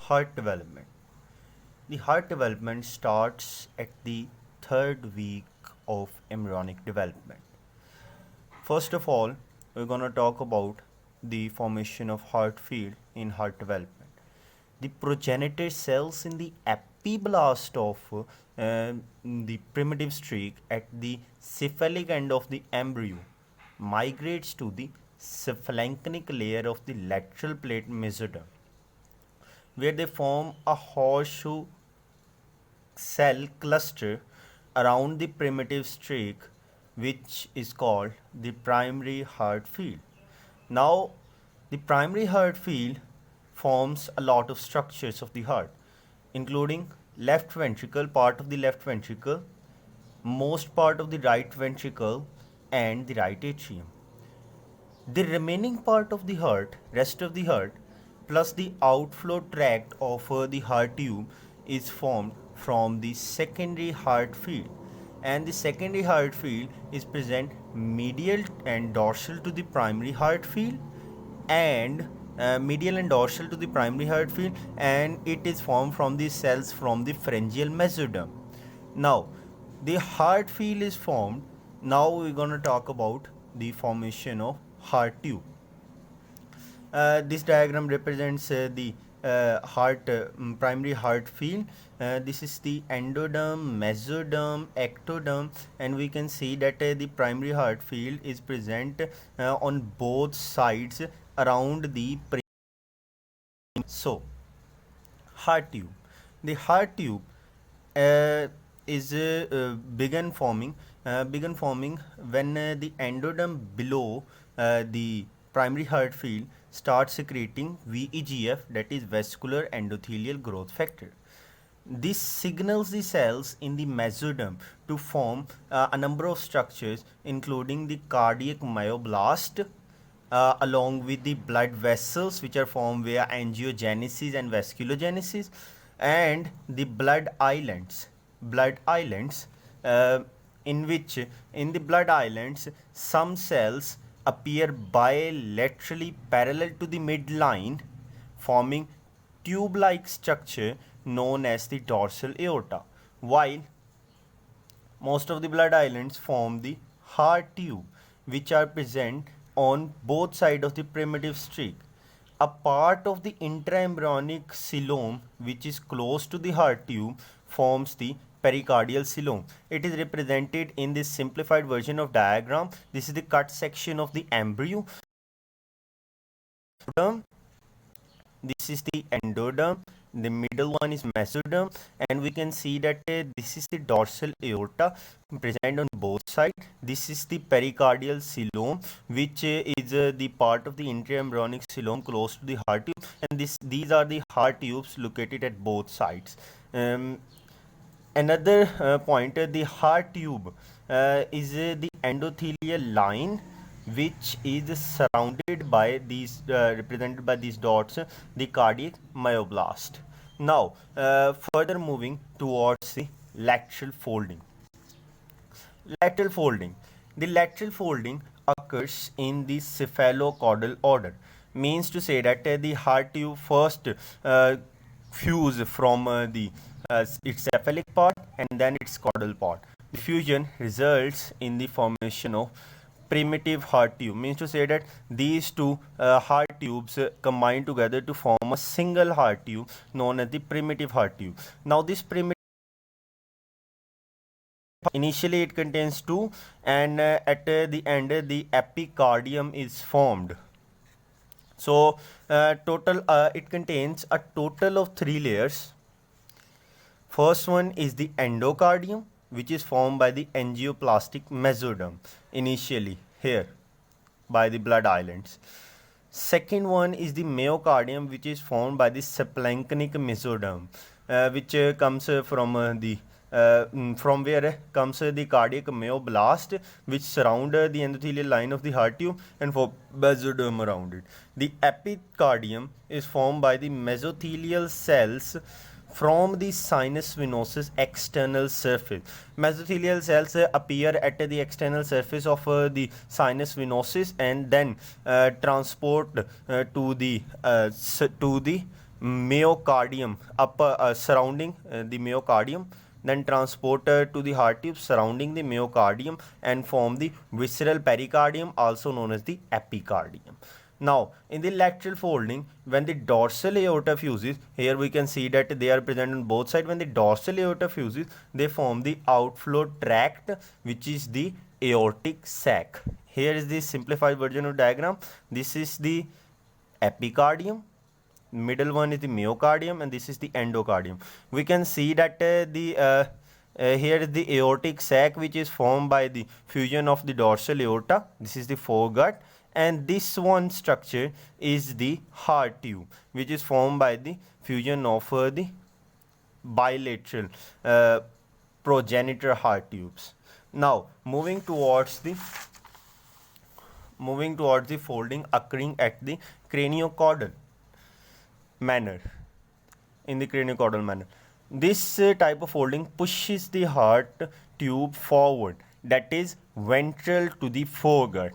Heart development. The heart development starts at the third week of embryonic development. First of all, we're going to talk about the formation of heart field in heart development. The progenitor cells in the epiblast of the primitive streak at the cephalic end of the embryo migrates to the cephalinconic layer of the lateral plate mesoderm, where they form a horseshoe cell cluster around the primitive streak, which is called the primary heart field. Now, the primary heart field forms a lot of structures of the heart, including left ventricle, part of the left ventricle, most part of the right ventricle, and the right atrium. The remaining part of the heart, rest of the heart, plus the outflow tract of the heart tube is formed from the secondary heart field. And the secondary heart field is present medial and dorsal to the primary heart field and medial and dorsal to the primary heart field, and it is formed from the cells from the pharyngeal mesoderm. Now, the heart field is formed. Now we're going to talk about the formation of heart tube. This diagram represents the primary heart field. This is the endoderm, mesoderm, ectoderm, and we can see that the primary heart field is present on both sides around the so heart tube. The heart tube is begun forming when the endoderm below the primary heart field starts secreting VEGF, that is vascular endothelial growth factor. This signals the cells in the mesoderm to form a number of structures, including the cardiac myoblast, along with the blood vessels, which are formed via angiogenesis and vasculogenesis, and the blood islands. In which, in the blood islands, some cells appear bilaterally parallel to the midline, forming tube-like structure known as the dorsal aorta, while most of the blood islands form the heart tube, which are present on both sides of the primitive streak. A part of the intraembryonic coelom, which is close to the heart tube, forms the pericardial coelom. It is represented in this simplified version of diagram. This is the cut section of the embryo. This is the endoderm. The middle one is mesoderm, and we can see that this is the dorsal aorta present on both sides. This is the pericardial coelom, which is the part of the intraembryonic coelom close to the heart tube, and these are the heart tubes located at both sides. Another point, the heart tube is the endothelial line, which is surrounded by these represented by these dots, the cardiac myoblast. Now, further moving towards the lateral folding. The lateral folding occurs in the cephalocaudal order, means to say that the heart tube first fuse from its cephalic part and then its caudal part. The fusion results in the formation of primitive heart tube, means to say that these two heart tubes combine together to form a single heart tube known as the primitive heart tube. Now, this primitive, initially it contains two, and at the end the epicardium is formed. So it contains a total of 3 layers. First one is the endocardium, which is formed by the angioplastic mesoderm, initially here by the blood islands. Second one is the myocardium, which is formed by the cephalinconic mesoderm, which comes from where comes the cardiac myoblast, which surround the endothelial line of the heart tube and for mesoderm around it. The epicardium is formed by the mesothelial cells from the sinus venosus external surface. Mesothelial cells appear at the external surface of the sinus venosus and then transport to the myocardium upper surrounding the myocardium, then transport to the heart tube surrounding the myocardium and form the visceral pericardium, also known as the epicardium. Now, in the lateral folding, when the dorsal aorta fuses, here we can see that they are present on both sides. When the dorsal aorta fuses, they form the outflow tract, which is the aortic sac. Here is the simplified version of diagram. This is the epicardium, middle one is the myocardium, and this is the endocardium. We can see that here is the aortic sac, which is formed by the fusion of the dorsal aorta. This is the foregut, and this one structure is the heart tube, which is formed by the fusion of the bilateral progenitor heart tubes. Now moving towards the folding occurring at the craniocaudal manner. In the craniocaudal manner, this type of folding pushes the heart tube forward, that is ventral to the foregut.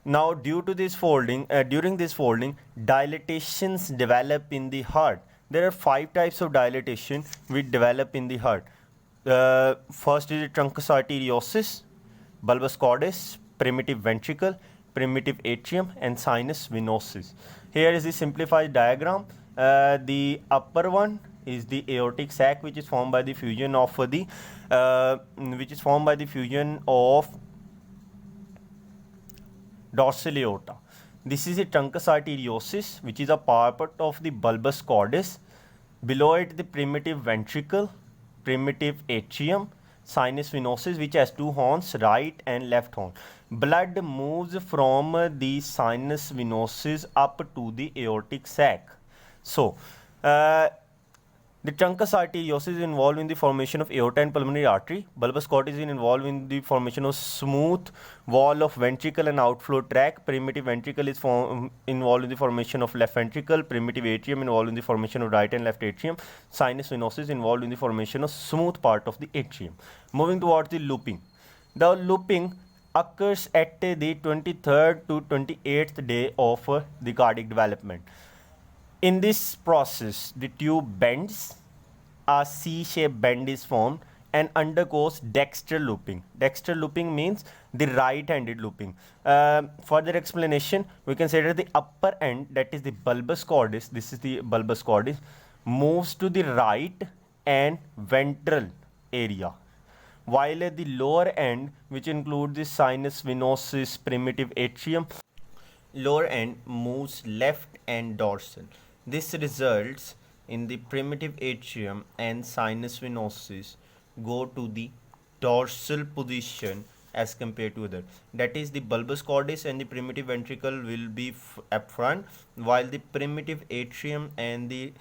Now due to this folding, during this folding, dilatations develop in the heart. There are 5 types of dilatation which develop in the heart. First is the truncus arteriosus, bulbus cordis, primitive ventricle, primitive atrium, and sinus venosus. Here is the simplified diagram. The upper one is the aortic sac, which is formed by the fusion of dorsal aorta. This is the truncus arteriosus, which is a part of the bulbus cordis. Below it, the primitive ventricle, primitive atrium, sinus venosus, which has 2 horns, right and left horn. Blood moves from the sinus venosus up to the aortic sac. So, the truncus arteriosus is involved in the formation of aorta and pulmonary artery. Bulbus cordis is involved in the formation of smooth wall of ventricle and outflow tract. Primitive ventricle is involved in the formation of left ventricle. Primitive atrium involved in the formation of right and left atrium. Sinus venosus involved in the formation of smooth part of the atrium. Moving towards the looping. The looping occurs at the 23rd to 28th day of the cardiac development. In this process, the tube bends, a C-shaped bend is formed and undergoes dextral looping. Dextral looping means the right-handed looping. Further explanation, we can say that the upper end, that is the bulbus cordis, this is the bulbus cordis, moves to the right and ventral area, while at the lower end, which includes the sinus venosus, primitive atrium, lower end moves left and dorsal. This results in the primitive atrium and sinus venosus go to the dorsal position as compared to other. That is, the bulbus cordis and the primitive ventricle will be up front, while the primitive atrium and the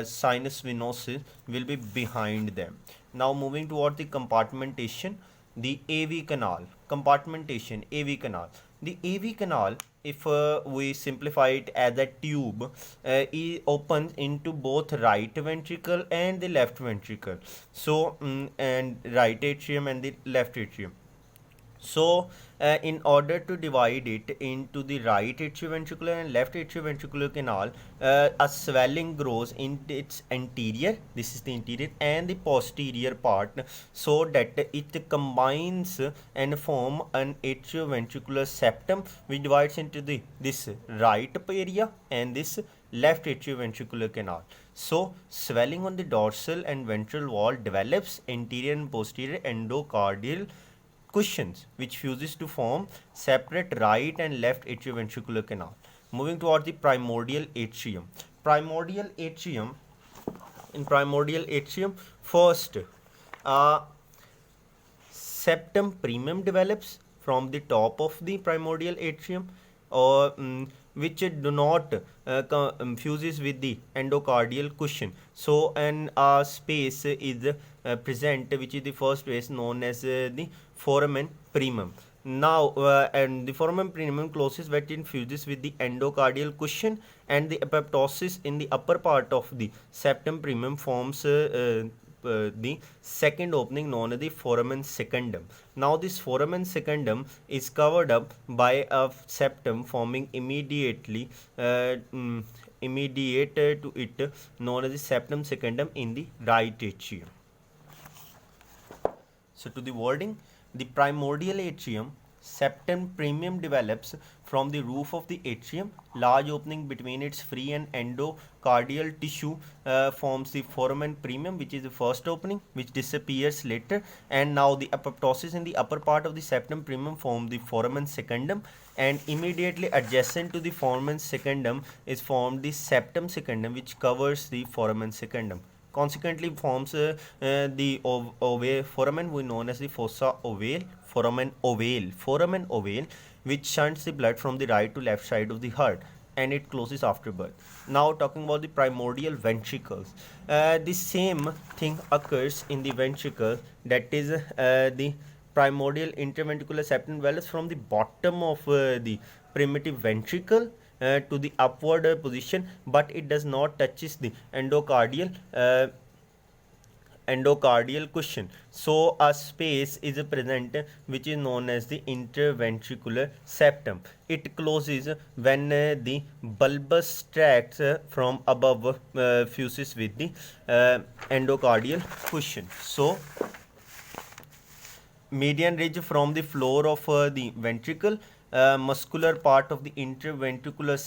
sinus venosus will be behind them. Now moving toward the compartmentation, the AV canal. Compartmentation, AV canal. The AV canal, if we simplify it as a tube, it opens into both right ventricle and the left ventricle. So, and right atrium and the left atrium. So, in order to divide it into the right atrioventricular and left atrioventricular canal, a swelling grows in its anterior, this is the interior, and the posterior part, so that it combines and form an atrioventricular septum, which divides into this right area and this left atrioventricular canal. So, swelling on the dorsal and ventral wall develops anterior and posterior endocardial cushions, which fuses to form separate right and left atrioventricular canal. Moving towards the primordial atrium. Primordial atrium. In primordial atrium, first septum primum develops from the top of the primordial atrium, or which do not fuses with the endocardial cushion. So an space is present, which is the first space known as the foramen primum. Now and the foramen primum closes when it fuses with the endocardial cushion, and the apoptosis in the upper part of the septum primum forms the second opening known as the foramen secundum. Now this foramen secundum is covered up by a septum forming immediately immediate to it, known as the septum secundum in the right atrium. So to the wording, the primordial atrium, septum premium develops from the roof of the atrium. Large opening between its free and endocardial tissue forms the foramen premium, which is the first opening, which disappears later. And now the apoptosis in the upper part of the septum premium form the foramen secundum, and immediately adjacent to the foramen secundum is formed the septum secundum, which covers the foramen secundum. Consequently forms the foramen we known as the fossa ovale, foramen ovale, which shunts the blood from the right to left side of the heart, and it closes after birth. Now talking about the primordial ventricles, the same thing occurs in the ventricle, that is the primordial interventricular septum develops from the bottom of the primitive ventricle to the upward position, but it does not touches the endocardial cushion. So a space is present which is known as the interventricular septum. It closes when the bulbous tract from above fuses with the endocardial cushion. So median ridge from the floor of the ventricle, muscular part of the interventricular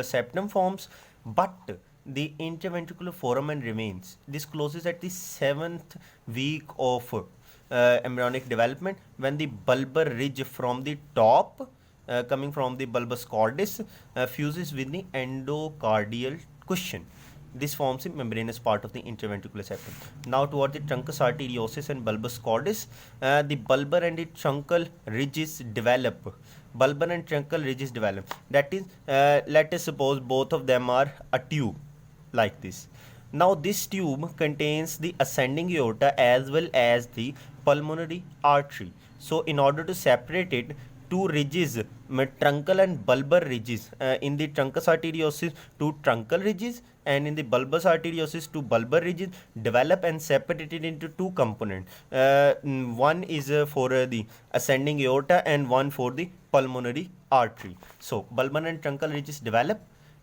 septum forms, but the interventricular foramen remains. This closes at the 7th week of embryonic development, when the bulbar ridge from the top coming from the bulbus cordis fuses with the endocardial cushion. This forms the membranous part of the interventricular septum. Now toward the truncus arteriosus and bulbus cordis, the bulbar and the truncal ridges develop. That is, let us suppose both of them are a tube like this. Now this tube contains the ascending aorta as well as the pulmonary artery. So in order to separate it, two ridges, truncal and bulbar ridges, in the truncus arteriosus two truncal ridges, and in the bulbus arteriosus two bulbar ridges develop and separated into two components. One is for the ascending aorta and one for the pulmonary artery. So bulbar and truncal ridges develop,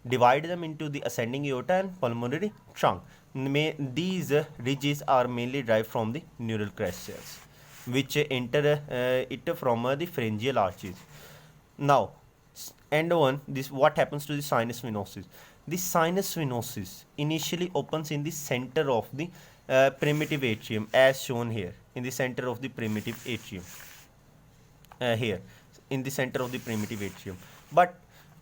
divide them into the ascending aorta and pulmonary trunk. These ridges are mainly derived from the neural crest cells, which enter it from the pharyngeal arches. Now, end on this, what happens to the sinus venosus? The sinus venosus initially opens in the center of the primitive atrium, as shown here, in the center of the primitive atrium. Here, in the center of the primitive atrium. But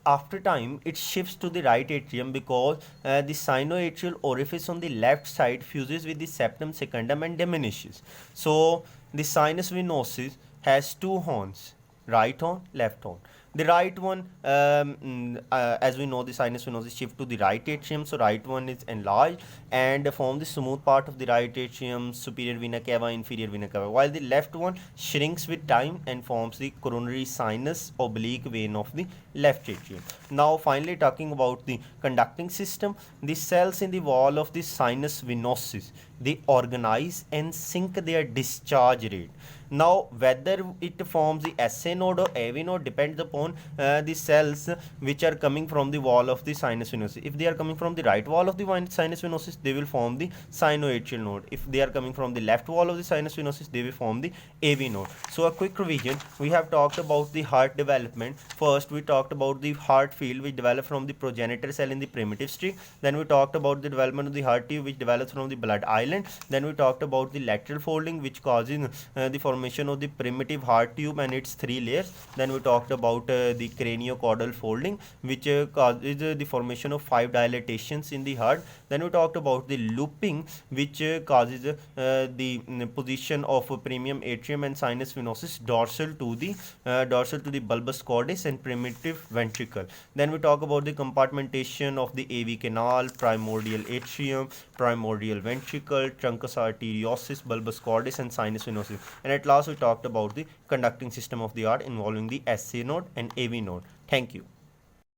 after time, it shifts to the right atrium because the sinoatrial orifice on the left side fuses with the septum secundum and diminishes. So the sinus venosus has two horns, right horn, left horn. The right one, as we know, the sinus venosus shift to the right atrium, so right one is enlarged and form the smooth part of the right atrium, superior vena cava, inferior vena cava, while the left one shrinks with time and forms the coronary sinus oblique vein of the left atrium. Now finally talking about the conducting system, the cells in the wall of the sinus venosus, they organize and sync their discharge rate. Now whether it forms the SA node or AV node depends upon the cells which are coming from the wall of the sinus venosus. If they are coming from the right wall of the sinus venosus, they will form the sinoatrial node. If they are coming from the left wall of the sinus venosus, they will form the AV node. So a quick revision, we have talked about the heart development. First we talked about the heart field which develops from the progenitor cell in the primitive streak. Then we talked about the development of the heart tube which develops from the blood island. Then we talked about the lateral folding which causes the formation of the primitive heart tube and its three layers. Then we talked about the craniocaudal folding which causes the formation of 5 dilatations in the heart. Then we talked about the looping which causes the position of premium atrium and sinus venosus dorsal to the bulbus cordis and primitive ventricle. Then we talk about the compartmentation of the AV canal, primordial atrium, primordial ventricle, truncus arteriosus, bulbus cordis and sinus venosus. And at last we talked about the conducting system of the heart involving the SA node and AV node. Thank you.